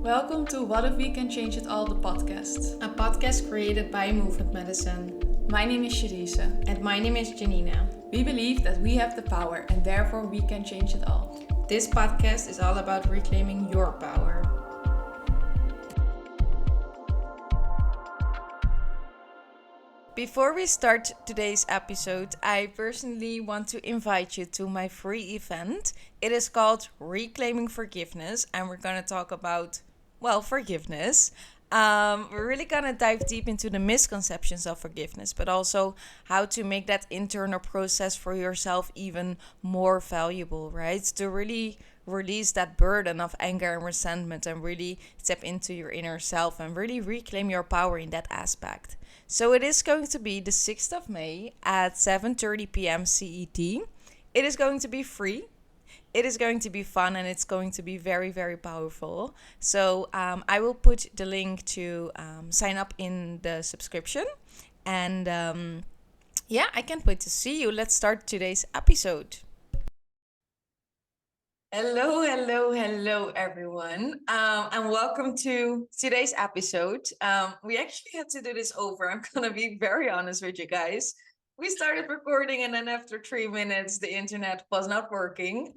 Welcome to What If We Can Change It All, the podcast. A podcast created by Movement.medicine. My name is Shadisa. And my name is Janina. We believe that we have the power and therefore we can change it all. This podcast is all about reclaiming your power. Before we start today's episode, I personally want to invite you to my free event. It is called Reclaiming Forgiveness, and we're going to talk about, forgiveness. We're really going to dive deep into the misconceptions of forgiveness, but also how to make that internal process for yourself even more valuable, right? To really release that burden of anger and resentment and really step into your inner self and really reclaim your power in that aspect. So it is going to be the 6th of May at 7:30 p.m. CET. It is going to be free. It is going to be fun and it's going to be very, very powerful. So I will put the link to sign up in the subscription. And I can't wait to see you. Let's start today's episode. Hello, everyone. And welcome to today's episode. We actually had to do this over. I'm going to be very honest with you guys. We started recording and then after 3 minutes, the internet was not working.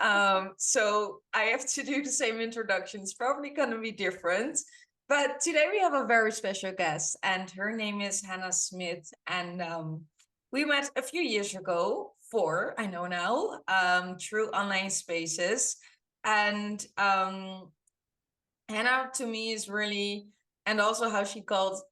So I have to do the same introduction. It's probably going to be different. But today we have a very special guest and her name is Hannah Smith. And we met a few years ago, I know now, through online spaces. And Hannah to me is really, and also how she calls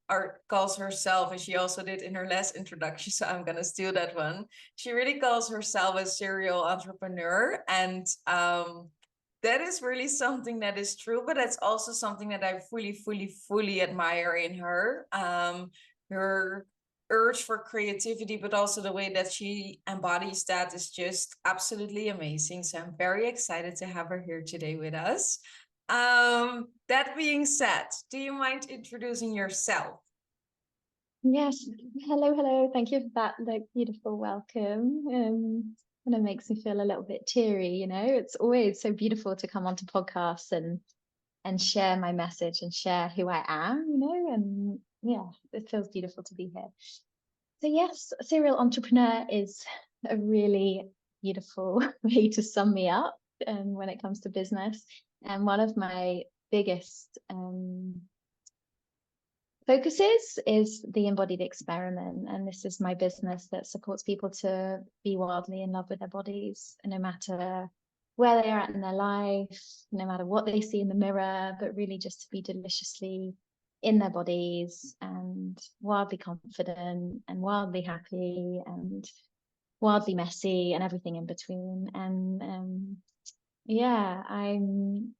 herself, and she also did in her last introduction, so I'm gonna steal that one. She really calls herself a serial entrepreneur, and that is really something that is true, but that's also something that I fully admire in her. Her urge for creativity, but also the way that she embodies that is just absolutely amazing. So I'm very excited to have her here today with us. That being said, do you mind introducing yourself? Yes. Hello. Thank you for that beautiful welcome. And it makes me feel a little bit teary, It's always so beautiful to come onto podcasts and share my message and share who I am, and it feels beautiful to be here. So yes, serial entrepreneur is a really beautiful way to sum me up when it comes to business. And one of my biggest focuses is the Embodied Experiment. And this is my business that supports people to be wildly in love with their bodies, no matter where they are at in their life, no matter what they see in the mirror, but really just to be deliciously in their bodies and wildly confident and wildly happy and wildly messy and everything in between. And I'm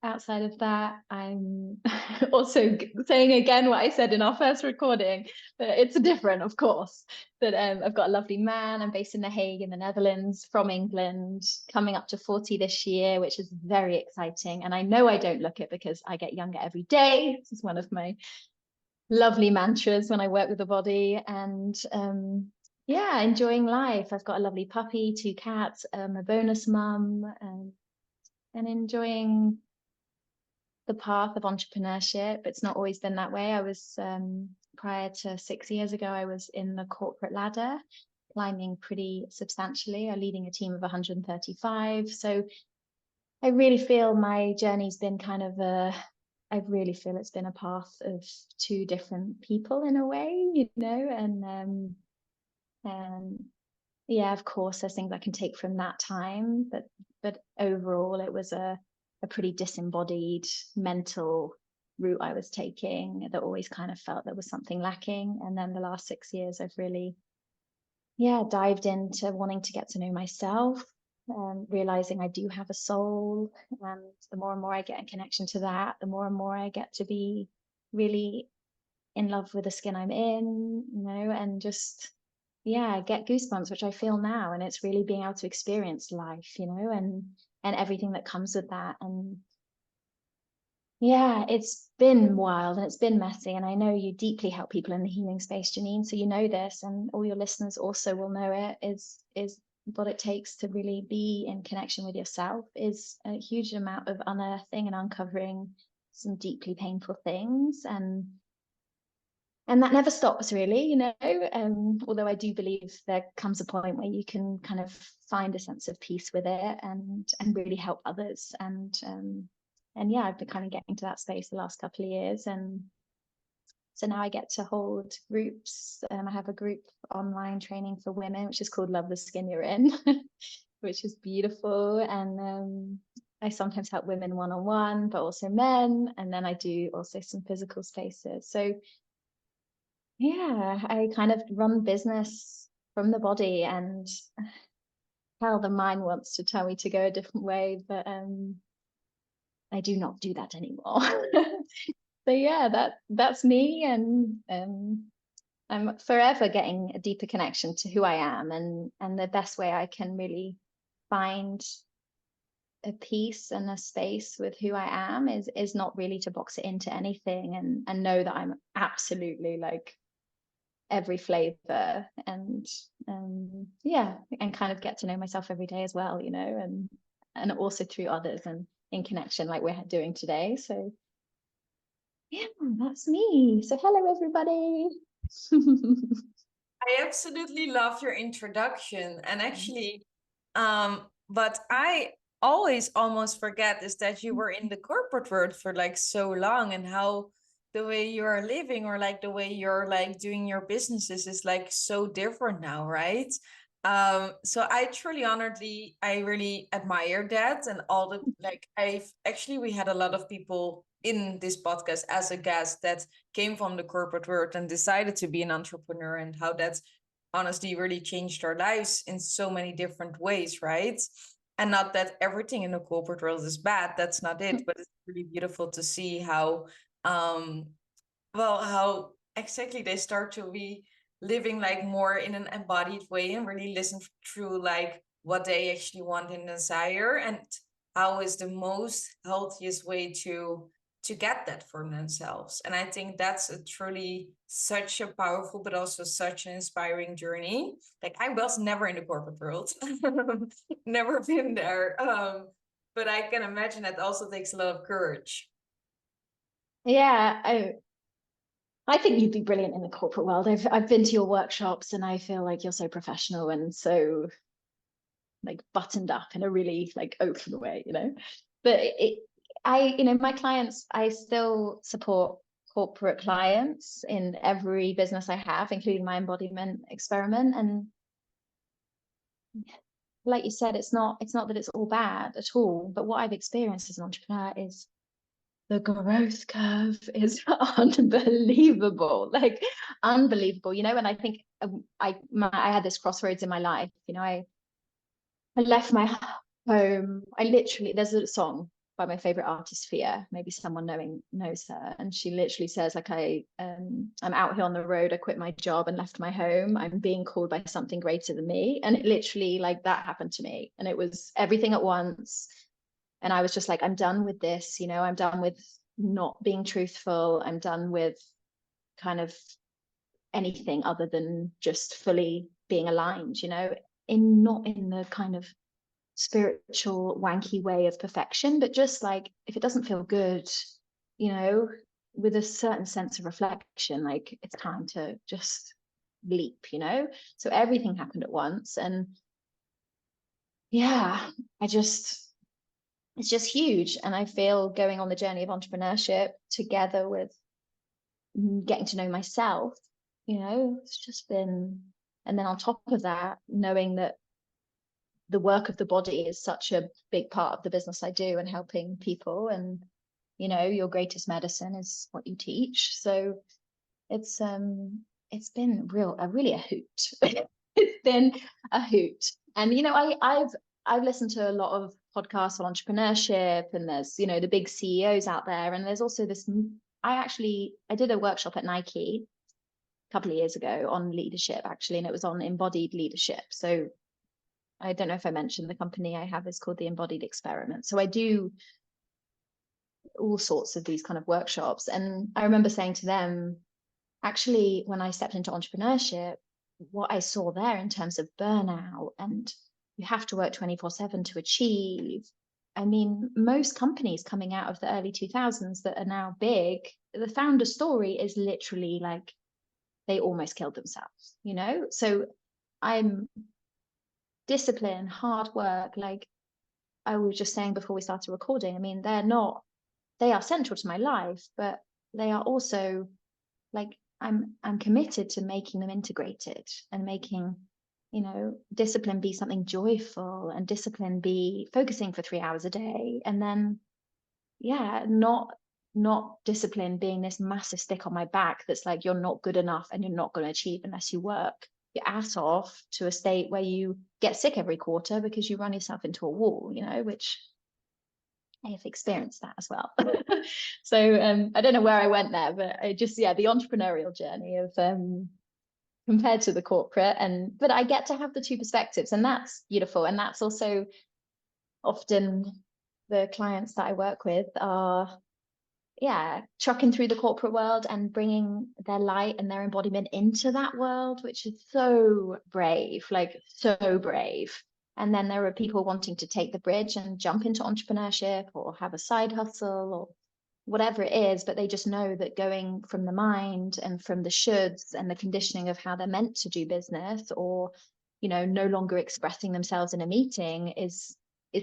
outside of that, I'm also saying again what I said in our first recording, but it's different, of course. But I've got a lovely man. I'm based in The Hague in the Netherlands, from England, coming up to 40 this year, which is very exciting. And I know I don't look it because I get younger every day. This is one of my lovely mantras when I work with the body. And enjoying life. I've got a lovely puppy, 2 cats, a bonus mum, and enjoying the path of entrepreneurship. It's not always been that way. I was prior to 6 years ago, I was in the corporate ladder, climbing pretty substantially, leading a team of 135. So I really feel my journey's been I really feel it's been a path of 2 different people in a way, and of course there's things I can take from that time, but overall it was a pretty disembodied mental route I was taking that always kind of felt there was something lacking. And then the last 6 years I've really dived into wanting to get to know myself, realizing I do have a soul, and the more and more I get in connection to that, the more and more I get to be really in love with the skin I'm in, and just get goosebumps, which I feel now. And it's really being able to experience life, and everything that comes with that. And it's been wild and it's been messy. And I know you deeply help people in the healing space, Janine, so you know this, and all your listeners also will know it, is what it takes to really be in connection with yourself is a huge amount of unearthing and uncovering some deeply painful things, and that never stops, really, you know. Although I do believe there comes a point where you can kind of find a sense of peace with it and really help others. And yeah, I've been kind of getting to that space the last couple of years, and so now I get to hold groups. I have a group online training for women, which is called Love the Skin You're In, which is beautiful. And I sometimes help women one-on-one, but also men. And then I do also some physical spaces. So yeah, I kind of run business from the body, and hell, the mind wants to tell me to go a different way, but I do not do that anymore. So yeah, that's me, and I'm forever getting a deeper connection to who I am, and the best way I can really find a peace and a space with who I am is not really to box it into anything, and know that I'm absolutely like every flavor, and yeah, and kind of get to know myself every day as well, you know, and also through others and in connection like we're doing today. So yeah, that's me. So hello everybody. I absolutely love your introduction. And actually, but I always almost forget is that you were in the corporate world for like so long, and how the way you're living or like the way you're like doing your businesses is like so different now, right? So I truly honoredly, I really admire that. And all the like we had a lot of people in this podcast as a guest that came from the corporate world and decided to be an entrepreneur, and how that's honestly really changed our lives in so many different ways, right? And not that everything in the corporate world is bad, that's not it, but it's really beautiful to see how how exactly they start to be living like more in an embodied way and really listen through like what they actually want and desire, and how is the most healthiest way to get that for themselves. And I think that's a truly such a powerful but also such an inspiring journey. Like I was never in the corporate world, never been there, but I can imagine that also takes a lot of courage. Yeah, I think you'd be brilliant in the corporate world. I've been to your workshops, and I feel like you're so professional and so like buttoned up in a really like open way, you know. But you know, my clients, I still support corporate clients in every business I have, including my embodiment experiment. And like you said, it's not that it's all bad at all. But what I've experienced as an entrepreneur is the growth curve is unbelievable, like unbelievable, you know. And I think I had this crossroads in my life, you know. I left my home. I literally, there's a song by my favorite artist, Fia. Maybe someone knows her, and she literally says like, I'm out here on the road. I quit my job and left my home. I'm being called by something greater than me. And it literally like that happened to me, and it was everything at once. And I was just like, I'm done with this, you know. I'm done with not being truthful. I'm done with kind of anything other than just fully being aligned, you know, not in the kind of spiritual wanky way of perfection, but just like if it doesn't feel good, you know, with a certain sense of reflection, like it's time to just leap, you know. So everything happened at once, and yeah, it's just huge. And I feel going on the journey of entrepreneurship together with getting to know myself, you know, it's just been, and then on top of that, knowing that the work of the body is such a big part of the business I do, and helping people, and you know, your greatest medicine is what you teach. So it's been really a hoot. It's been a hoot. And you know, I've listened to a lot of podcasts on entrepreneurship, and there's, you know, the big CEOs out there, and there's also this. I did a workshop at Nike a couple of years ago on leadership, actually, and it was on embodied leadership. So I don't know if I mentioned the company I have is called the Embodied Experiment. So I do all sorts of these kind of workshops. And I remember saying to them, actually, when I stepped into entrepreneurship, what I saw there in terms of burnout, and you have to work 24/7 to achieve, I mean, most companies coming out of the early 2000s that are now big, the founder story is literally like they almost killed themselves, you know? So I'm discipline, hard work, like I was just saying before we started recording, I mean, they are central to my life, but they are also like I'm committed to making them integrated and making, you know, discipline be something joyful and discipline be focusing for 3 hours a day. And then, yeah, not discipline being this massive stick on my back that's like you're not good enough and you're not going to achieve unless you work your ass off to a state where you get sick every quarter because you run yourself into a wall, you know, which I have experienced that as well. So I don't know where I went there, but I just, yeah, the entrepreneurial journey of compared to the corporate, but I get to have the two perspectives, and that's beautiful. And that's also often the clients that I work with are, yeah, trucking through the corporate world and bringing their light and their embodiment into that world, which is so brave, like so brave. And then there are people wanting to take the bridge and jump into entrepreneurship or have a side hustle or whatever it is, but they just know that going from the mind and from the shoulds and the conditioning of how they're meant to do business, or, you know, no longer expressing themselves in a meeting is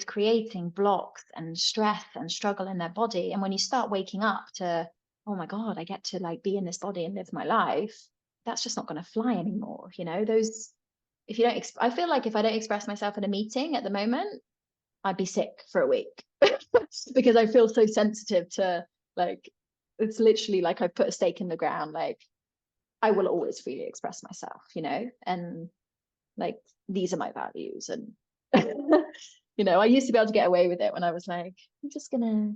creating blocks and stress and struggle in their body. And when you start waking up to, oh my God, I get to like be in this body and live my life, that's just not going to fly anymore. You know, those, if you don't, I feel like if I don't express myself in a meeting at the moment, I'd be sick for a week because I feel so sensitive to, like, it's literally like I put a stake in the ground. Like, I will always freely express myself, you know, and like, these are my values. And, you know, I used to be able to get away with it when I was like, I'm just going to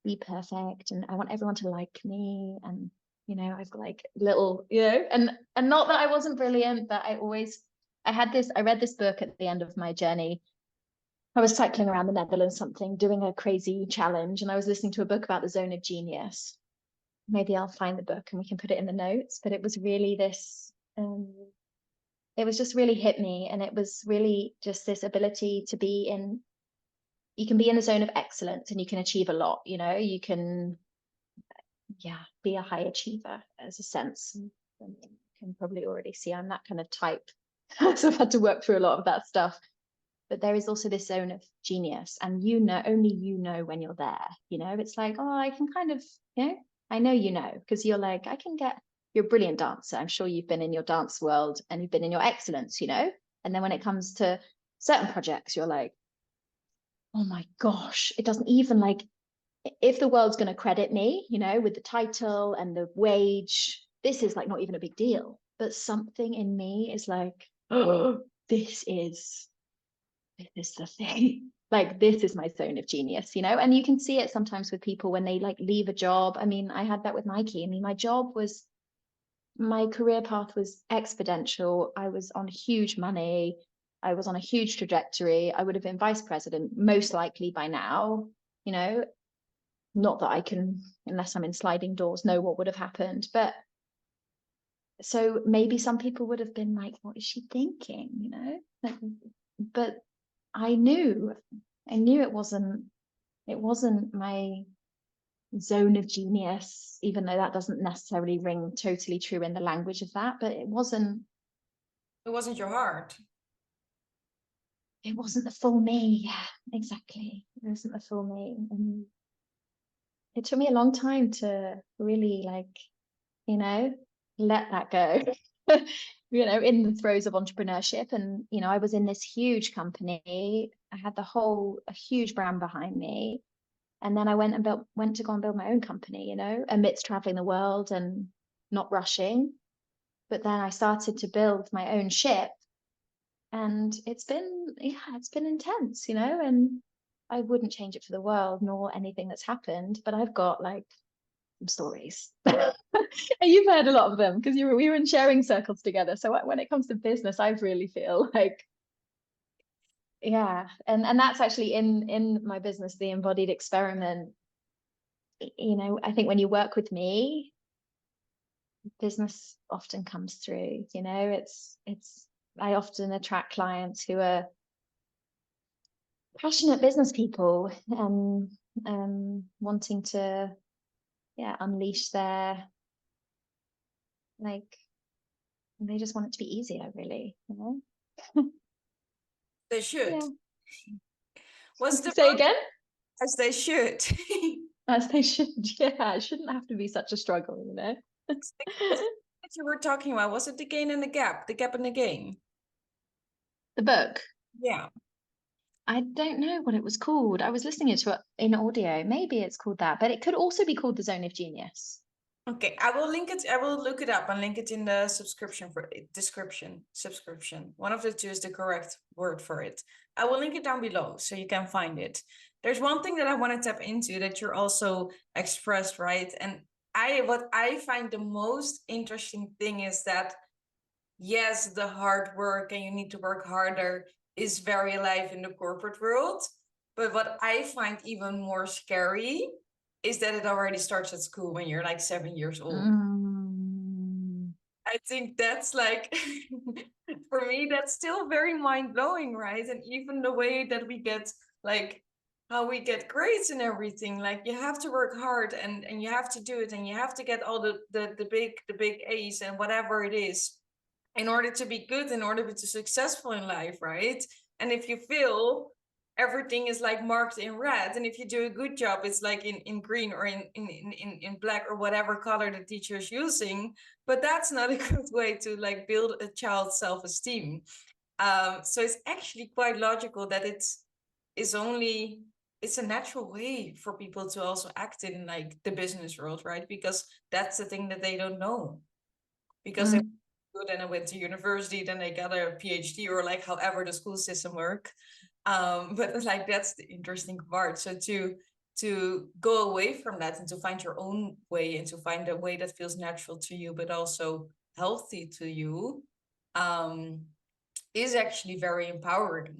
be perfect and I want everyone to like me. And, you know, I've got like little, you know, and not that I wasn't brilliant, but I read this book at the end of my journey. I was cycling around the Netherlands, doing a crazy challenge, and I was listening to a book about the zone of genius. Maybe I'll find the book and we can put it in the notes, but it was really this, it was just really hit me. And it was really just this ability to you can be in the zone of excellence and you can achieve a lot, you know, you can, yeah, be a high achiever as a sense. And you can probably already see I'm that kind of type. So I've had to work through a lot of that stuff. But there is also this zone of genius, and you know, only you know when you're there. You know, it's like, oh, I can kind of, you know, I know, you know, because you're like, you're a brilliant dancer. I'm sure you've been in your dance world and you've been in your excellence, you know. And then when it comes to certain projects, you're like, oh my gosh, it doesn't even, like, if the world's going to credit me, you know, with the title and the wage, this is like not even a big deal. But something in me is like, oh, this is the thing. Like, this is my zone of genius, you know. And you can see it sometimes with people when they like leave a job. I mean, I had that with Nike. I mean, my career path was exponential. I was on huge money. I was on a huge trajectory. I would have been vice president most likely by now, you know. Not that I can, unless I'm in sliding doors, know what would have happened. But so maybe some people would have been like, what is she thinking, you know? But I knew it wasn't my zone of genius, even though that doesn't necessarily ring totally true in the language of that, but it wasn't your heart. It wasn't the full me. Yeah, exactly. It wasn't the full me. And it took me a long time to really, like, you know, let that go. You know, in the throes of entrepreneurship. And, you know, I was in this huge company. I had a huge brand behind me. And then I went to go and build my own company, you know, amidst traveling the world and not rushing. But then I started to build my own ship. And it's been intense, you know, and I wouldn't change it for the world, nor anything that's happened. But I've got like some stories. And you've heard a lot of them because we were in sharing circles together. So when it comes to business, I really feel like, yeah, and that's actually in my business, the Embodied Experiment. You know, I think when you work with me, business often comes through. You know, I often attract clients who are passionate business people wanting to unleash their, like, they just want it to be easier, really, you know. They should. Yeah. What's the Say again? as they should. As they should. Yeah, it shouldn't have to be such a struggle, you know. What you were talking about, was it the gain and the gap and the gain? The book, Yeah. I don't know what it was called. I was listening to it in audio. Maybe it's called that, but it could also be called The Zone of Genius. Okay, I will link it. I will look it up and link it in the subscription. One of the two is the correct word for it. I will link it down below so you can find it. There's one thing that I want to tap into that you're also expressed, right? And what I find the most interesting thing is that yes, the hard work and you need to work harder is very alive in the corporate world. But what I find even more scary is that it already starts at school when you're like 7 years old. I think that's like, for me, that's still very mind-blowing, right? And even the way that we get, like, how we get grades and everything, like you have to work hard and you have to do it and you have to get all the big A's and whatever it is in order to be good, in order to be successful in life, right? And if you fail, everything is like marked in red. And if you do a good job, it's like in green or in black or whatever color the teacher is using. But that's not a good way to like build a child's self-esteem. So it's actually quite logical that it's a natural way for people to also act in like the business world, right? Because that's the thing that they don't know. Because they then I went to university, then I got a PhD, or like however the school system work. But like that's the interesting part. So to go away from that and to find your own way and to find a way that feels natural to you, but also healthy to you, is actually very empowering.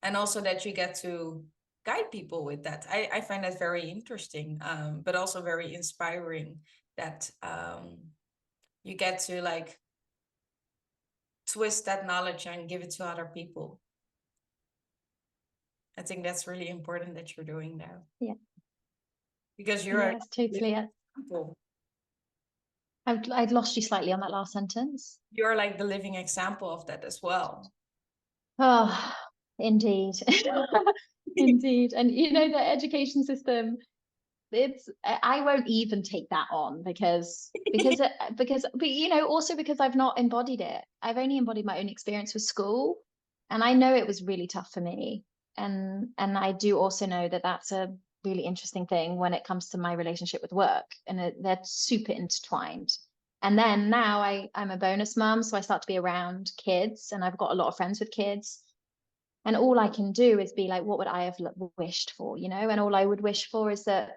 And also that you get to guide people with that. I find that very interesting, but also very inspiring that you get to like twist that knowledge and give it to other people. I think that's really important that you're doing that. Yeah. Because you're yes, totally. example. I'd lost you slightly on that last sentence. You're like the living example of that as well. Oh, indeed. Indeed. And you know, the education system, I won't even take that on because but you know, also because I've not embodied it. I've only embodied my own experience with school, and I know it was really tough for me. And I do also know that that's a really interesting thing when it comes to my relationship with work, and they're super intertwined. And then now I'm a bonus mom, so I start to be around kids, and I've got a lot of friends with kids. And all I can do is be like, what would I have wished for, you know? And all I would wish for is that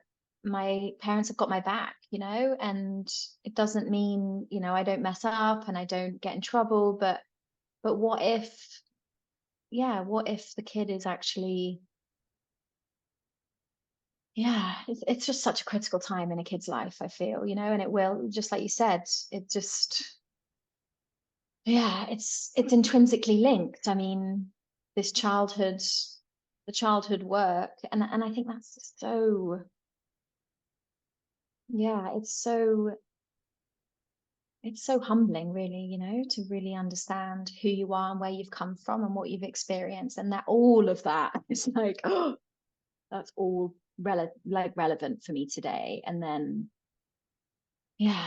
my parents have got my back, you know? And it doesn't mean, you know, I don't mess up and I don't get in trouble, but what if, what if the kid is actually, it's just such a critical time in a kid's life, I feel, you know, and it will, just like you said, it just, it's intrinsically linked. I mean, this childhood, the childhood work, and I think that's just so, it's so humbling, really, you know, to really understand who you are and where you've come from and what you've experienced, and that all of that is like, oh, that's all relevant for me today. And then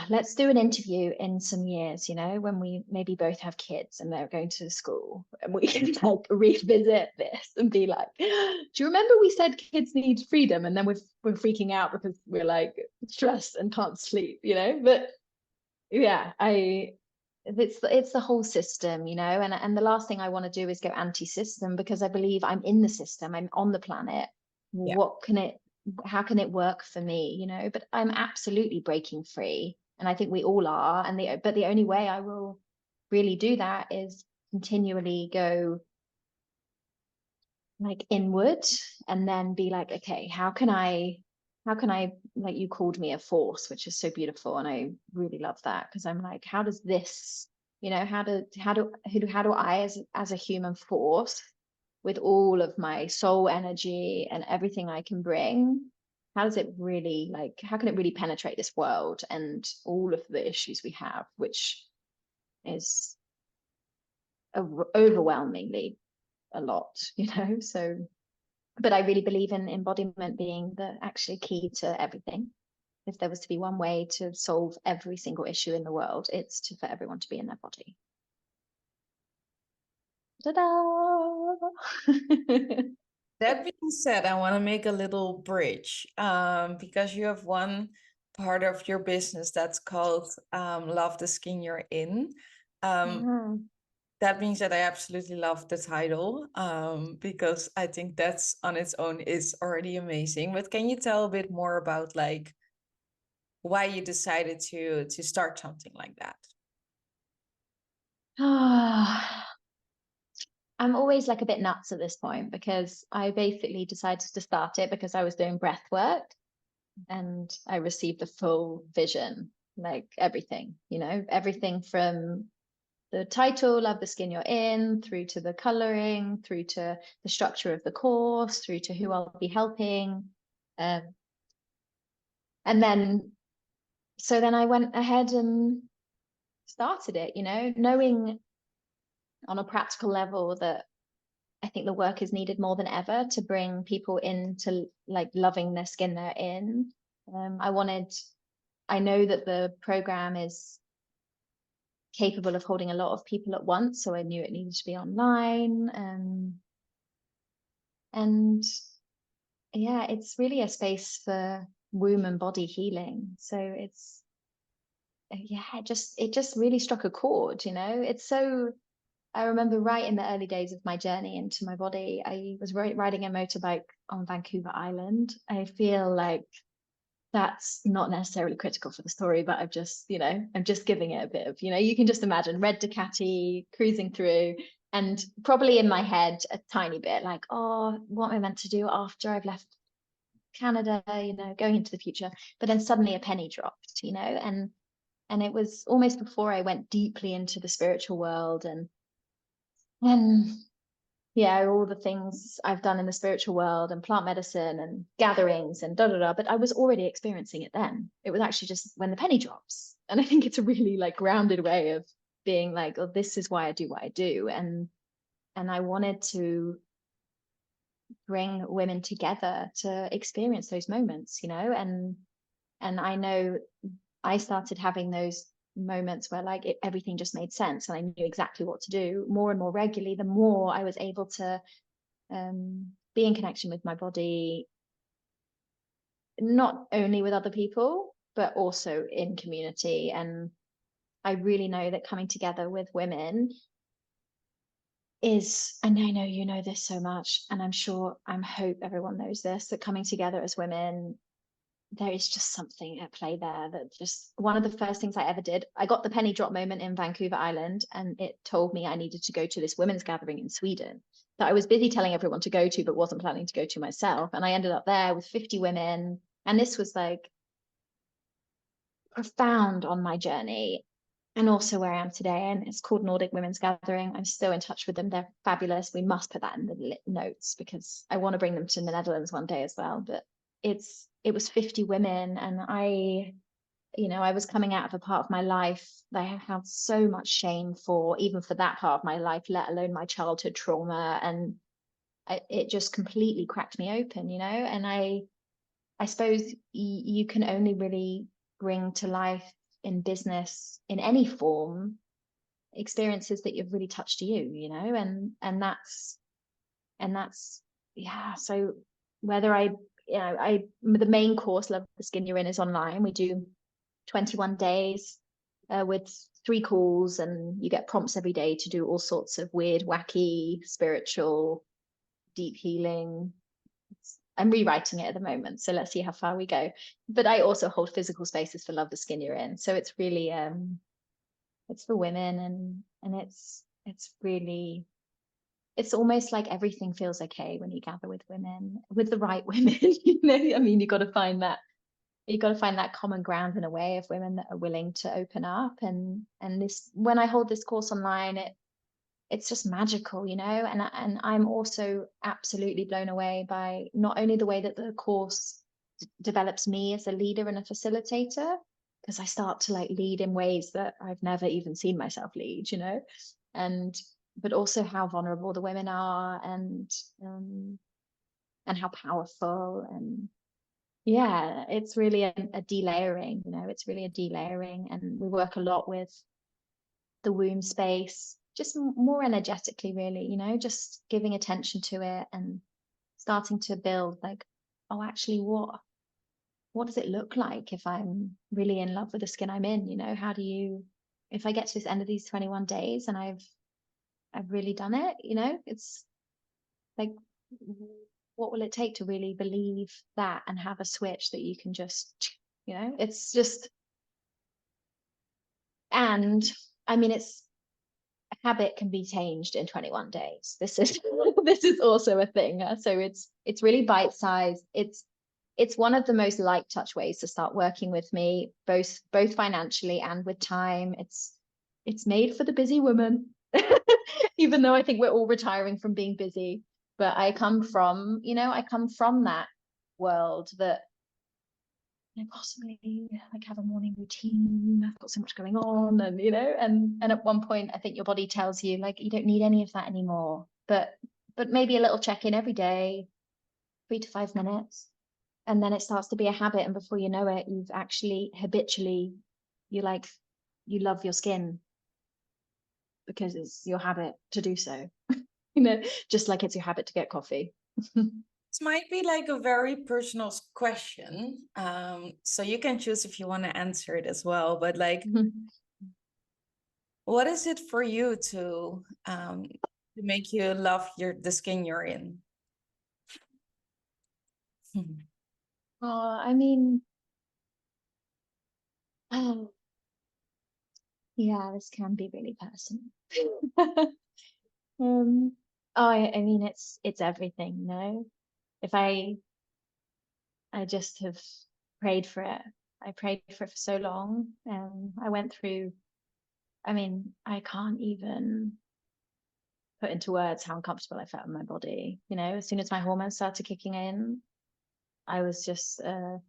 let's do an interview in some years, you know, when we maybe both have kids and they're going to school, and we can like revisit this and be like, do you remember we said kids need freedom, and then we're freaking out because we're like stressed and can't sleep, you know? But it's the whole system, you know, and the last thing I want to do is go anti-system, because I believe I'm in the system, I'm on the planet. Yeah. How can it work for me, you know? But I'm absolutely breaking free, and I think we all are. But the only way I will really do that is continually go like inward, and then be like, okay, how can I, like, you called me a force, which is so beautiful, and I really love that, because I'm like, how does this, you know, how do I as a human force with all of my soul energy and everything I can bring, how does it really, like, how can it really penetrate this world and all of the issues we have, which is overwhelmingly a lot, you know? So, but I really believe in embodiment being the actually key to everything. If there was to be one way to solve every single issue in the world, it's for everyone to be in their body. Ta-da! That being said, I want to make a little bridge because you have one part of your business that's called Love the Skin You're In. That being said, I absolutely love the title because I think that's on its own is already amazing. But can you tell a bit more about like why you decided to start something like that? I'm always like a bit nuts at this point because I basically decided to start it because I was doing breath work and I received the full vision, like everything, you know, everything from the title, Love the Skin You're In, through to the coloring, through to the structure of the course, through to who I'll be helping. And then, so then I went ahead and started it, you know, knowing on a practical level that I think the work is needed more than ever to bring people into like loving their skin they're in. I know that the program is capable of holding a lot of people at once, so I knew it needed to be online. And yeah, it's really a space for womb and body healing. So it's, yeah, it just really struck a chord, you know. It's so, I remember right in the early days of my journey into my body, I was riding a motorbike on Vancouver Island. I feel like that's not necessarily critical for the story, but I've just, you know, I'm just giving it a bit of, you know, you can just imagine red Ducati cruising through, and probably in my head a tiny bit like, oh, what am I meant to do after I've left Canada, you know, going into the future. But then suddenly a penny dropped, you know, and it was almost before I went deeply into the spiritual world and yeah, all the things I've done in the spiritual world and plant medicine and gatherings and da da da, but I was already experiencing it then. It was actually just when the penny drops. And I think it's a really like grounded way of being like, oh, this is why I do what I do. And I wanted to bring women together to experience those moments, you know, and I know I started having those moments where like everything just made sense and I knew exactly what to do more and more regularly, the more I was able to be in connection with my body, not only with other people, but also in community. And I really know that coming together with women is, and I know you know this so much, and I'm hope everyone knows this, that coming together as women, there is just something at play there. That just one of the first things I ever did, I got the penny drop moment in Vancouver Island, and it told me I needed to go to this women's gathering in Sweden that I was busy telling everyone to go to, but wasn't planning to go to myself. And I ended up there with 50 women. And this was like profound on my journey and also where I am today. And it's called Nordic Women's Gathering. I'm still in touch with them. They're fabulous. We must put that in the notes because I want to bring them to the Netherlands one day as well. But it was 50 women, and I was coming out of a part of my life that I have had so much shame for, even for that part of my life, let alone my childhood trauma. And it just completely cracked me open, you know. And I suppose you can only really bring to life in business in any form experiences that have really touched you, you know. And that's yeah. So whether the main course, Love the Skin You're In, is online. We do 21 days with 3 calls, and you get prompts every day to do all sorts of weird, wacky, spiritual, deep healing. I'm rewriting it at the moment, so let's see how far we go. But I also hold physical spaces for Love the Skin You're In. So it's really it's for women, and it's really, it's almost like everything feels okay when you gather with women, with the right women. You know, I mean, you got to find that common ground in a way of women that are willing to open up. And this, when I hold this course online, it's just magical, you know. And I'm also absolutely blown away by not only the way that the course develops me as a leader and a facilitator, because I start to like lead in ways that I've never even seen myself lead, you know, and but also how vulnerable the women are, and how powerful. And yeah, it's really a delayering, you know, it's really a delayering. And we work a lot with the womb space, just more energetically, really, you know, just giving attention to it and starting to build like, oh, actually, what does it look like if I'm really in love with the skin I'm in? You know, how do you, if I get to this end of these 21 days and I've really done it, you know, it's like, what will it take to really believe that and have a switch that you can just, you know, it's just, and I mean, it's, a habit can be changed in 21 days. This is this is also a thing. So it's really bite-sized. It's one of the most light touch ways to start working with me, both financially and with time. It's made for the busy woman, even though I think we're all retiring from being busy. But I come from, you know, I come from that world that I possibly like have a morning routine. I've got so much going on, and you know, and at one point I think your body tells you like you don't need any of that anymore. But maybe a little check-in every day, 3 to 5 minutes, and then it starts to be a habit, and before you know it, you've actually habitually, you like, you love your skin because it's your habit to do so. You know, just like it's your habit to get coffee. This might be like a very personal question. So you can choose if you want to answer it as well. But like, what is it for you to make you love the skin you're in? Oh, I mean, oh, yeah, this can be really personal. I mean, it's everything, no? If I just have prayed for it. I prayed for it for so long. I went through, I mean, I can't even put into words how uncomfortable I felt in my body. You know, as soon as my hormones started kicking in, I was just, I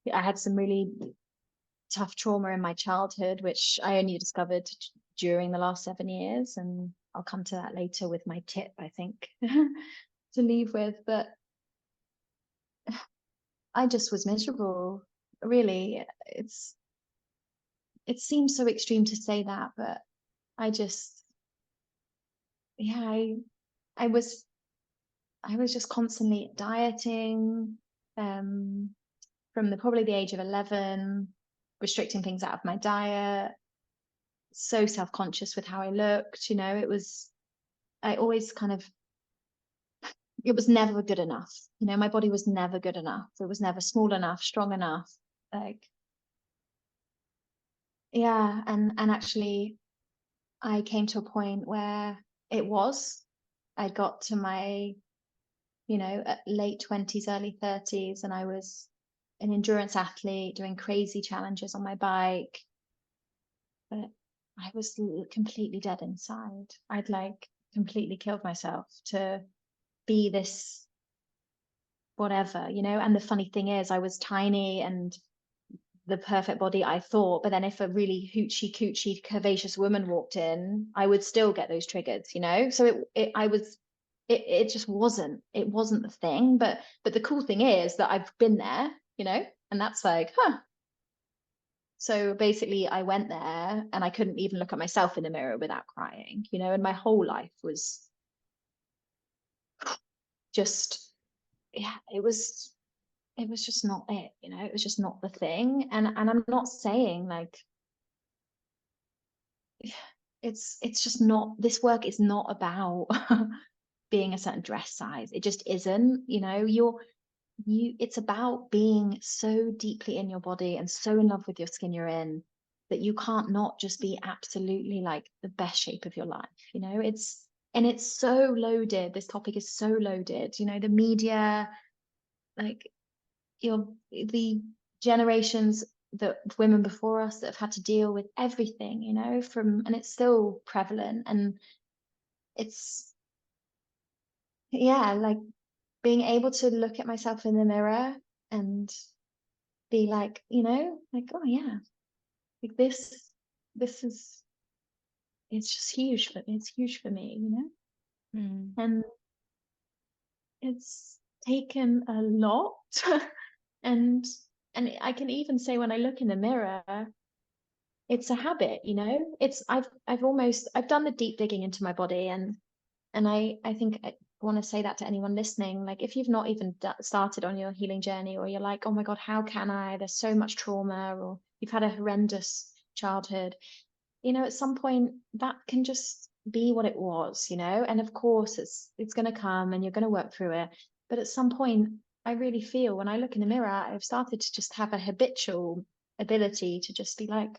had some really tough trauma in my childhood, which I only discovered during the last 7 years. And I'll come to that later with my tip, I think, to leave with. But I just was miserable, really. It seems so extreme to say that, but I just, yeah, I was just constantly dieting, from probably the age of 11, restricting things out of my diet, so self-conscious with how I looked, you know. I always kind of, it was never good enough, you know. My body was never good enough. It was never small enough, strong enough, like, yeah. And actually I came to a point where I got to my, you know, late 20s, early 30s, and I was an endurance athlete doing crazy challenges on my bike, but I was completely dead inside. I'd like completely killed myself to be this whatever, you know. And the funny thing is, I was tiny and the perfect body, I thought, but then if a really hoochie coochie curvaceous woman walked in, I would still get those triggers, you know. So it just wasn't the thing. But the cool thing is that I've been there, you know, and that's like, so basically I went there and I couldn't even look at myself in the mirror without crying, you know. And my whole life was just, yeah, it was just not it, you know. It was just not the thing. And I'm not saying like, it's just not, this work is not about being a certain dress size. It just isn't, you know. It's about being so deeply in your body and so in love with your skin you're in that you can't not just be absolutely like the best shape of your life, you know. It's so loaded. This topic is so loaded, you know. The media, like the generations the women before us that have had to deal with everything, you know, and it's still prevalent. And it's, yeah, like being able to look at myself in the mirror and be like, you know, like, oh yeah, like this is, it's just huge for, it's huge for me, you know. And it's taken a lot. and I can even say when I look in the mirror, it's a habit, you know. It's I've done the deep digging into my body, and I think I want to say that to anyone listening. Like, if you've not even started on your healing journey, or you're like, oh my God, how can I? There's so much trauma, or you've had a horrendous childhood, you know, at some point that can just be what it was, you know. And of course it's going to come and you're going to work through it. But at some point, I really feel when I look in the mirror, I've started to just have a habitual ability to just be like,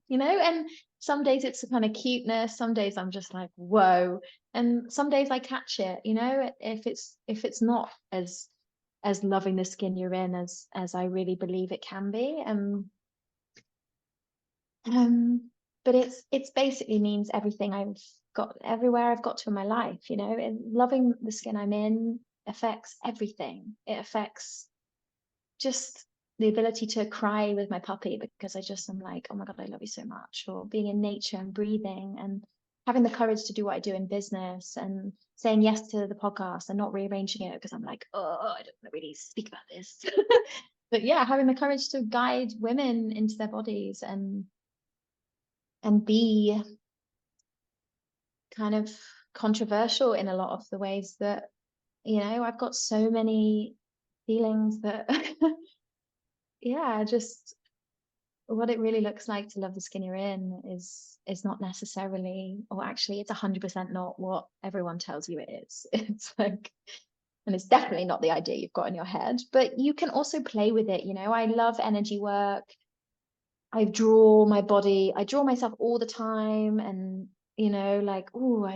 you know. And some days it's a kind of cuteness, some days I'm just like, whoa. And some days I catch it, you know, if it's not as loving the skin you're in as I really believe it can be. But it's basically means everything I've got, everywhere I've got to in my life, you know. And loving the skin I'm in affects everything. It affects just the ability to cry with my puppy because I'm like, oh my God, I love you so much. Or being in nature and breathing and having the courage to do what I do in business, and saying yes to the podcast and not rearranging it because I'm like, oh, I don't want to really speak about this. But yeah, having the courage to guide women into their bodies and be kind of controversial in a lot of the ways that, you know, I've got so many feelings that yeah, just what it really looks like to love the skin you're in is not necessarily, or actually it's 100% not what everyone tells you it is. It's like, and it's definitely not the idea you've got in your head. But you can also play with it, you know. I love energy work. I draw my body, I draw myself all the time. And, you know, like, oh,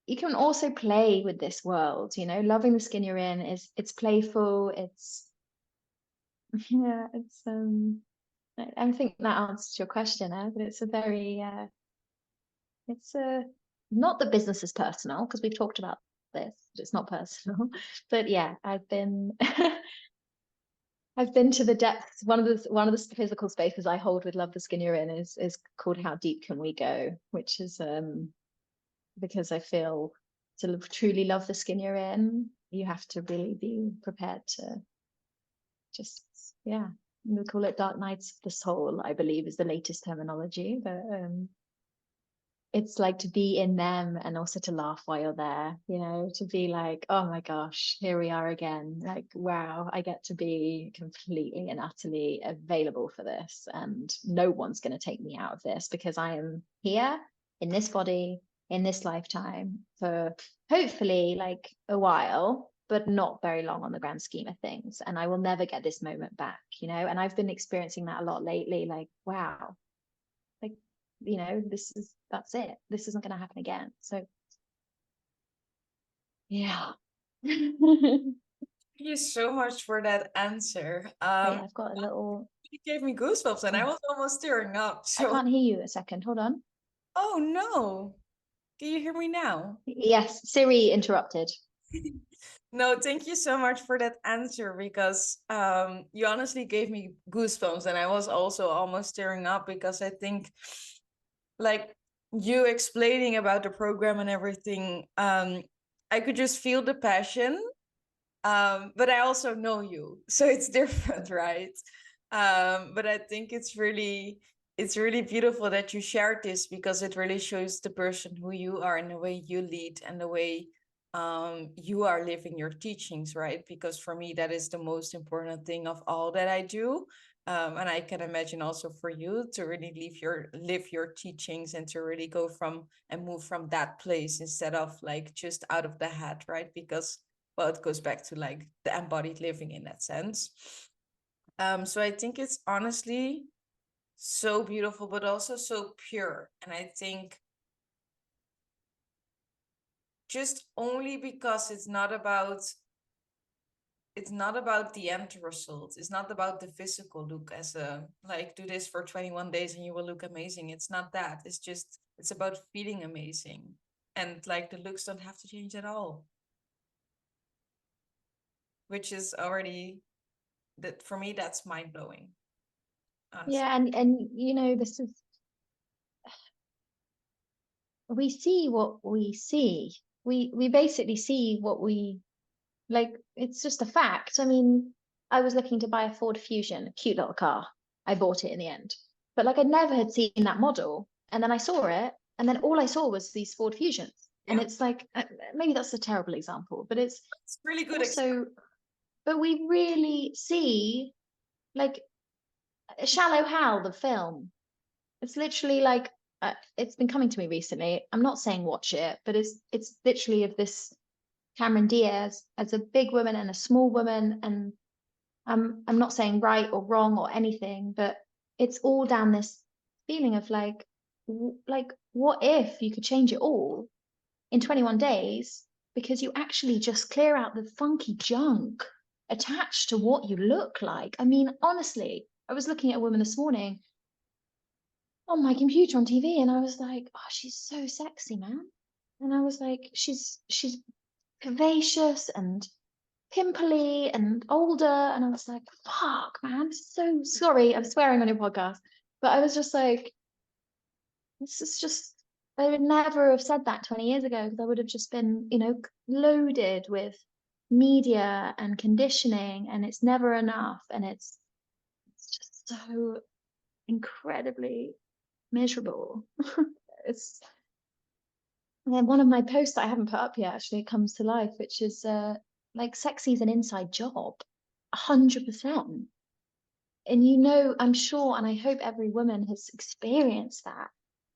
you can also play with this world, you know. Loving the skin you're in it's playful. It's yeah, it's I think that answers your question, but it's a very it's a not the business is personal, because we've talked about this, but it's not personal. But yeah, I've been I've been to the depths. One of the physical spaces I hold with Love the Skin You're In is called How Deep Can We Go, which is because I feel to truly love the skin you're in, you have to really be prepared to just, yeah, we call it dark nights of the soul, I believe is the latest terminology. But it's like to be in them and also to laugh while you're there, you know, to be like, oh my gosh, here we are again. Like, wow, I get to be completely and utterly available for this. And no one's going to take me out of this, because I am here in this body, in this lifetime, for hopefully like a while, but not very long on the grand scheme of things. And I will never get this moment back, you know. And I've been experiencing that a lot lately. Like, wow, like, you know, that's it, this isn't going to happen again. So yeah. Thank you so much for that answer. Wait, I've got a little, It gave me goosebumps and I was almost tearing up. I So, can't hear you a second, hold on. oh no, can you hear me now? Yes, Siri interrupted. No, thank you so much for that answer, because you honestly gave me goosebumps and I was also almost tearing up, because I think like you explaining about the program and everything, I could just feel the passion. But I also know you, so it's different, right? But I think it's really beautiful that you shared this, because it really shows the person who you are and the way you lead and the way you are living your teachings, right? Because for me, that is the most important thing of all that I do. And I can imagine also for you to really live your teachings and to really go from and move from that place instead of like just out of the head, right? Because, well, it goes back to like the embodied living in that sense. So I think it's honestly so beautiful, but also so pure. And I think just only because it's not about, it's not about the end result. It's not about the physical look as a like do this for 21 days and you will look amazing. It's not that. It's about feeling amazing. And like the looks don't have to change at all. Which is already that for me that's mind blowing. Yeah, and you know, this is, we see what we see. We basically see what we like. It's just a fact. I mean, I was looking to buy a Ford Fusion, a cute little car. I bought it in the end, but like I never had seen that model, and then I saw it, and then all I saw was these Ford Fusions, and Yeah. it's like maybe that's a terrible example, but it's Really good also, but we really see like Shallow Hal, the film. It's literally like it's been coming to me recently. I'm not saying watch it, but it's literally of this Cameron Diaz as a big woman and a small woman, and I'm not saying right or wrong or anything, but it's all down this feeling of like what if you could change it all in 21 days because you actually just clear out the funky junk attached to what you look like. I mean, honestly, I was looking at a woman this morning on my computer on TV, and I was like, oh, she's so sexy, man. And I was like, she's vivacious and pimply and older. And I was like, fuck, man. So sorry, I'm swearing on your podcast. But I was just like, this is just, I would never have said that 20 years ago because I would have just been, you know, loaded with media and conditioning, and it's never enough. And it's just so incredibly miserable. It's, and then one of my posts that I haven't put up yet actually comes to life, which is like sexy is an inside job, 100%. And you know, I'm sure, and I hope every woman has experienced that.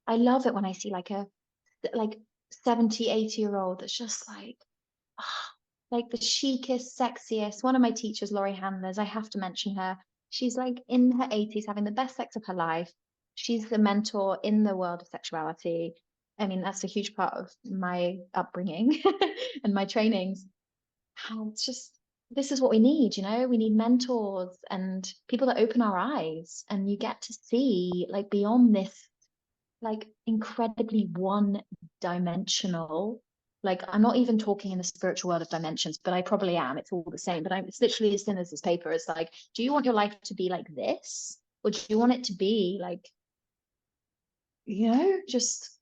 I love it when I see like 70, 80-year-old that's just like, ah, like the chicest, sexiest. One of my teachers, Laurie Handlers, I have to mention her. She's like in her 80s, having the best sex of her life. She's the mentor in the world of sexuality. I mean, that's a huge part of my upbringing and my trainings. And it's just, this is what we need, you know? We need mentors and people that open our eyes, and you get to see like beyond this like incredibly one-dimensional, like I'm not even talking in the spiritual world of dimensions, but I probably am. It's all the same, but it's literally as thin as this paper. It's like, do you want your life to be like this, or do you want it to be like, you know, just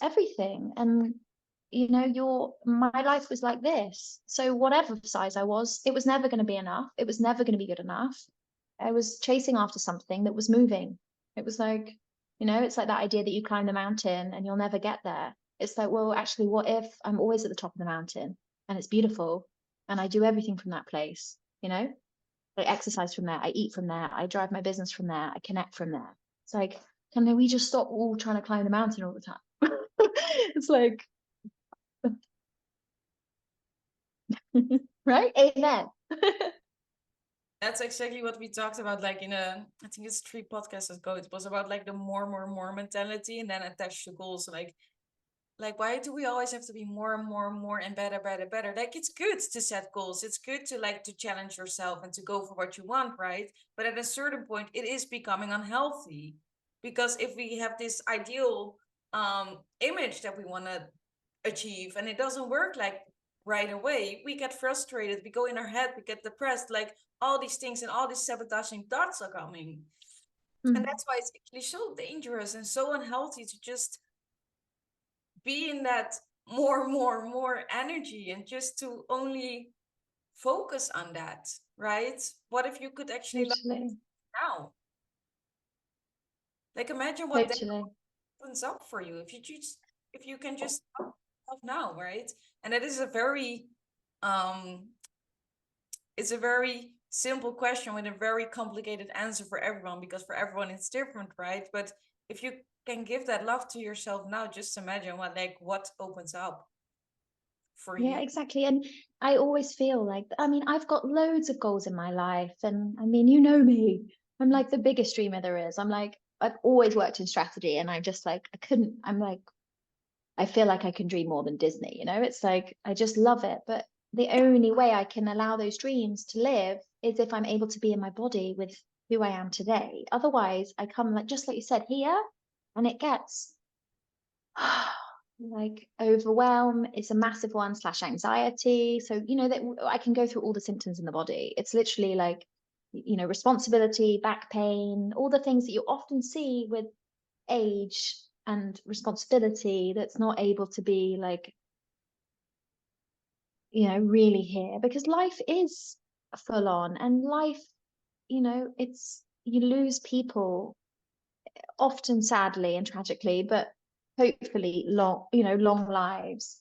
everything? And you know, my life was like this, so whatever size I was, it was never going to be enough. It was never going to be good enough. I was chasing after something that was moving. It was like, you know, it's like that idea that you climb the mountain and you'll never get there. It's like, well, actually, what if I'm always at the top of the mountain and it's beautiful and I do everything from that place, you know? I exercise from there, I eat from there, I drive my business from there, I connect from there. It's like, can we just stop all trying to climb the mountain all the time? It's like, right? Amen. That's exactly what we talked about, like in I think it's 3 podcasts ago. It was about like the more mentality and then attached to goals. Like why do we always have to be more and more and better? Like it's good to set goals. It's good to like to challenge yourself and to go for what you want, right? But at a certain point, it is becoming unhealthy because if we have this ideal image that we want to achieve and it doesn't work like right away, we get frustrated, we go in our head, we get depressed, like all these things and all these sabotaging thoughts are coming. And that's why it's actually so dangerous and so unhealthy to just be in that more energy and just to only focus on that, right? What if you could actually love Totally. now? Like imagine what that Totally. opens up for you if you can just love now, right? And that is a very um it's a very simple question with a very complicated answer for everyone because for everyone it's different, right? But if you can give that love to yourself now, just imagine what opens up for Yeah, you. exactly. And I always feel like, I mean, I've got loads of goals in my life. And I mean, you know me, I'm like the biggest dreamer there is. I'm like, I've always worked in strategy, and I just like, I'm like, I feel like I can dream more than Disney, you know? It's like, I just love it. But the only way I can allow those dreams to live is if I'm able to be in my body with who I am today. Otherwise, I come, like, just like you said, here, and it gets like overwhelm. It's a massive one, / anxiety. So, that I can go through all the symptoms in the body. It's literally like, responsibility, back pain, all the things that you often see with age and responsibility that's not able to be like, really here, because life is full on, and life, it's, you lose people, often sadly and tragically, but hopefully long lives.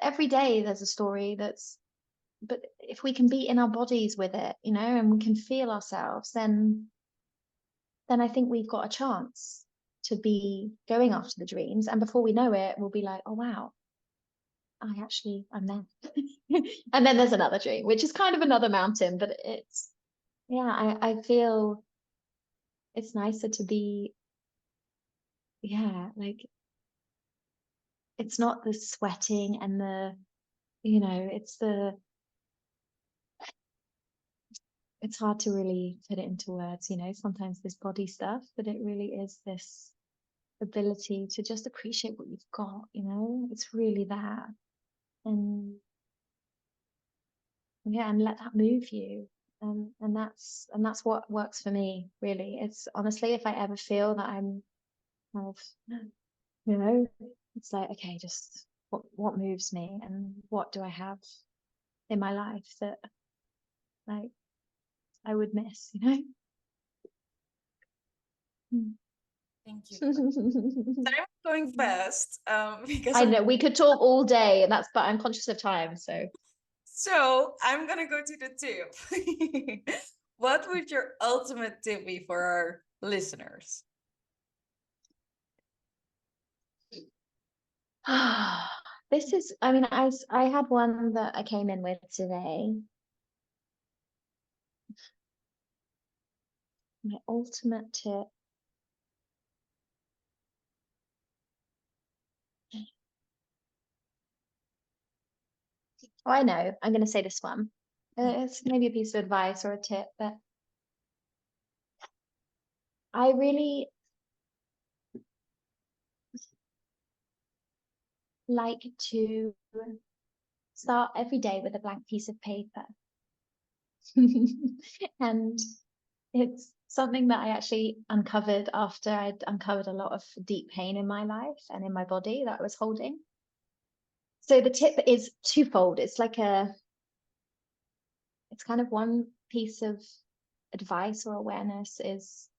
Every day there's a story but if we can be in our bodies with it, and we can feel ourselves, then I think we've got a chance to be going after the dreams. And before we know it, we'll be like, oh wow, I'm there. And then there's another dream, which is kind of another mountain, but I feel it's nicer to be, like, it's not the sweating and it's hard to really put it into words, sometimes this body stuff, but it really is this ability to just appreciate what you've got, it's really that. And and let that move you. And that's what works for me, really. It's honestly, if I ever feel that I'm kind of, it's like, okay, just what moves me, and what do I have in my life that, like, I would miss, Thank you. Time going fast, because I know we could talk all day, but I'm conscious of time, so I'm gonna go to the tip. What would your ultimate tip be for our listeners? this is, I mean, I had one that I came in with today. My ultimate tip. Oh, I know. I'm going to say this one. It's maybe a piece of advice or a tip, but I really like to start every day with a blank piece of paper. And it's something that I actually uncovered after I'd uncovered a lot of deep pain in my life and in my body that I was holding. So the tip is twofold. It's kind of one piece of advice or awareness is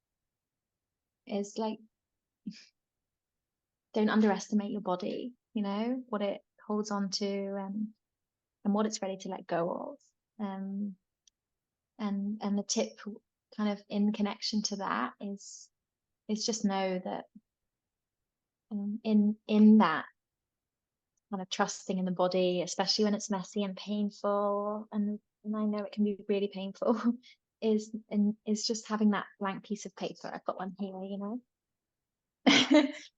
like, don't underestimate your body, what it holds on to, and what it's ready to let go of. And the tip kind of in connection to that is just know that, in that kind of trusting in the body, especially when it's messy and painful, and I know it can be really painful, is just having that blank piece of paper. I've got one here,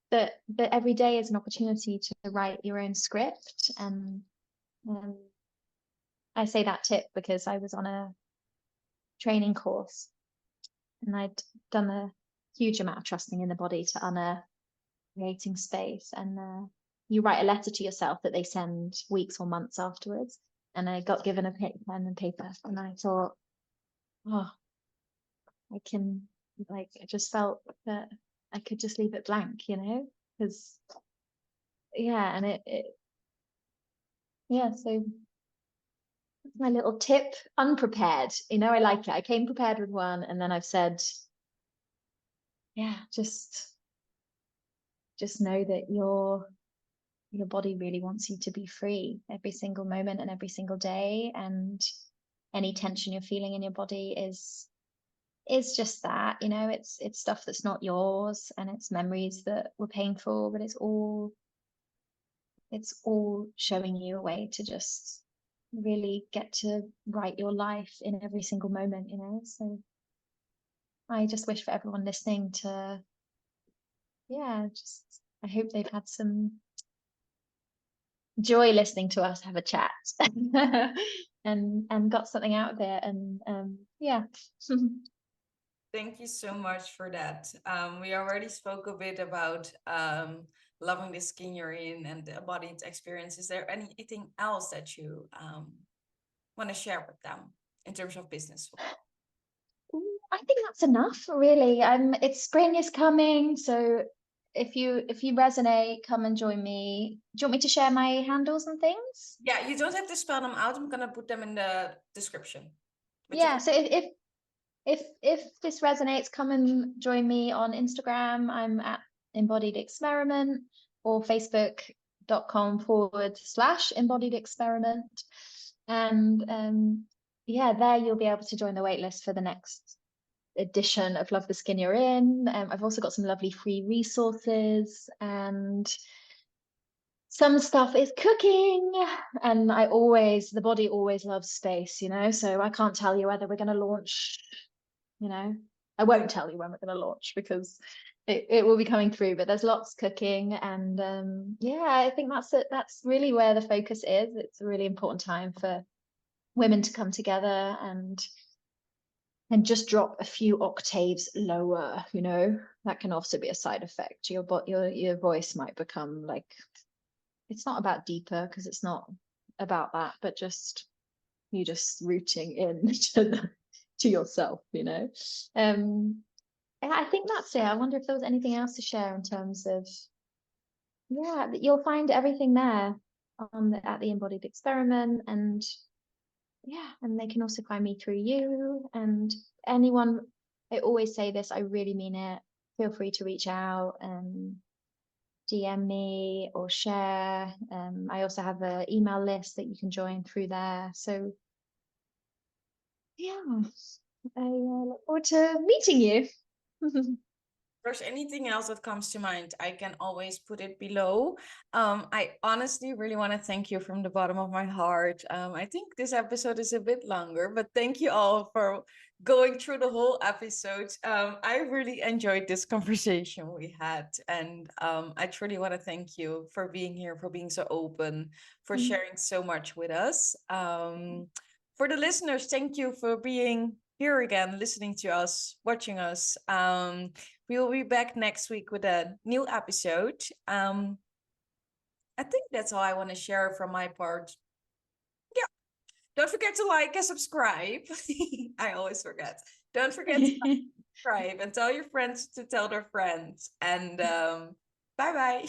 that every day is an opportunity to write your own script. And I say that tip because I was on a training course, and I'd done a huge amount of trusting in the body to unearth creating space. And you write a letter to yourself that they send weeks or months afterwards. And I got given a pen and paper, and I thought, oh, I just felt that I could just leave it blank, because and so that's my little tip. Unprepared, I like it. I came prepared with one, and then I've said, just know that your body really wants you to be free every single moment and every single day. And any tension you're feeling in your body is just that, it's stuff that's not yours, and it's memories that were painful, but it's all showing you a way to just really get to write your life in every single moment, so I just wish for everyone listening to, I hope they've had some joy listening to us have a chat and got something out of it. And yeah. Thank you so much for that. We already spoke a bit about loving the skin you're in and the embodied experience. Is there anything else that you want to share with them in terms of business? I think that's enough, really. It's spring is coming, so if you resonate, come and join me. Do you want me to share my handles and things? Yeah, you don't have to spell them out. I'm gonna put them in the description. Yeah, so if this resonates, come and join me on Instagram. I'm at Embodied Experiment, or facebook.com/Embodied Experiment. And yeah, there you'll be able to join the waitlist for the next edition of Love the Skin You're In. I've also got some lovely free resources, and some stuff is cooking. And the body always loves space, so I can't tell you whether we're going to launch, I won't tell you when we're going to launch, because it will be coming through, but there's lots cooking. And yeah, I think that's really where the focus is. It's a really important time for women to come together and just drop a few octaves lower. That can also be a side effect. Your voice might become like, it's not about deeper, because it's not about that, but you just rooting in to yourself. I think that's it. I wonder if there was anything else to share in terms of, yeah, you'll find everything there at the Embodied Experiment. And yeah, and they can also find me through you. And anyone, I always say this, I really mean it, feel free to reach out and DM me or share. I also have an email list that you can join through there. So yeah, I look forward to meeting you. If there's anything else that comes to mind, I can always put it below. I honestly really want to thank you from the bottom of my heart. I think this episode is a bit longer, but thank you all for going through the whole episode. I really enjoyed this conversation we had, and I truly want to thank you for being here, for being so open, for sharing so much with us. For the listeners, thank you for being here again, listening to us, watching us. We will be back next week with a new episode. I think that's all I want to share from my part. Yeah. Don't forget to like and subscribe. I always forget. Don't forget to like, subscribe, and tell your friends to tell their friends. And bye-bye.